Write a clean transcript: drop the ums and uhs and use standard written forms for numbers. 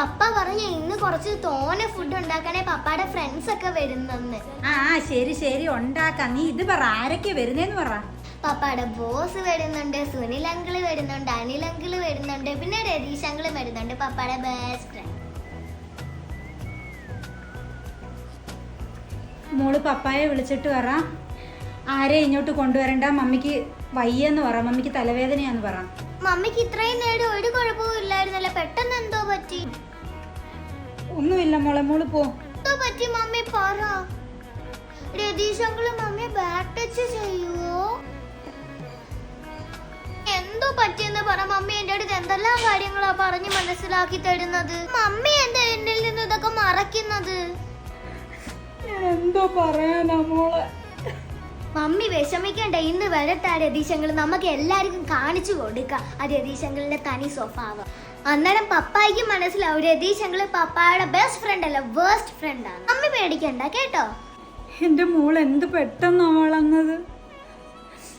പപ്പ പറഞ്ഞു ഇന്ന് കുറച്ച് തോനെ ഫുഡ് ഉണ്ടാക്കണേ, പപ്പയുടെ ഫ്രണ്ട്സ് ഒക്കെ വരുന്നെന്ന്. ആ ശരി ശരി ഉണ്ടാക്കാം. നീ ഇത് പറ, ആരൊക്കെ വരുന്നേന്ന് പറ. പപ്പയുടെ ബോസ് വരുന്നുണ്ട്, സുനിൽ അങ്കിള് വരുന്നുണ്ട്, അനിൽ അങ്കിള് വരുന്നുണ്ട്, പിന്നെ രതീഷ് അങ്കിള് വരുന്നുണ്ട്, പപ്പയുടെ ബെസ്റ്റ് ഫ്രണ്ട്. മോള് പപ്പായെ വിളിച്ചിട്ട് പറ ആരെ ഇങ്ങോട്ട് കൊണ്ടുവരണ്ട, മമ്മിക്ക് വയ്യെന്ന് പറ, മമ്മിക്ക് തലവേദനയാന്ന് പറ. മമ്മിക്ക് ഇത്രയും നേരം ഒരു കുഴപ്പവും ഇല്ലായിരുന്നല്ലോ, പെട്ടെന്ന് എന്തോ പറ്റി? ഒന്നുമില്ല മോളെ, മോള് പോ. എന്തോ പറ്റി മമ്മി പറ. രതീഷ് അങ്കിള് മമ്മിയെ ബാക്ക് ടച്ച് ചെയ്യുവോ? എന്തോ പറ്റിയെന്ന് പറ മമ്മി. എന്റെ അടുത്ത് എന്തെല്ലാം കാര്യങ്ങളാ പറഞ്ഞ് മനസ്സിലാക്കി തരുന്നത്. മമ്മി എന്താ എന്നിൽ നിന്ന് ഇതൊക്കെ മറക്കുന്നത്? എന്തോ പറയാനാ മോളെ. മമ്മി വിഷമിക്കണ്ട, ഇന്ന് വരട്ടെ രതീഷ് അങ്കിള്, നമുക്ക് എല്ലാവർക്കും കാണിച്ചു കൊടുക്കാം ആ രതീഷ് അങ്കിളിന്റെ തനി സ്വഭാവം. അന്നേരം പപ്പായ്ക്ക് മനസ്സിലാവും രതീഷ് അങ്കിള് പപ്പായുടെ ബെസ്റ്റ് ഫ്രണ്ട് അല്ല, വേസ്റ്റ് ഫ്രണ്ട് ആണ്. മമ്മി പേടിക്കണ്ട കേട്ടോ. എന്റെ മോൾ എന്ത് പെട്ടെന്നാ വളർന്നത്.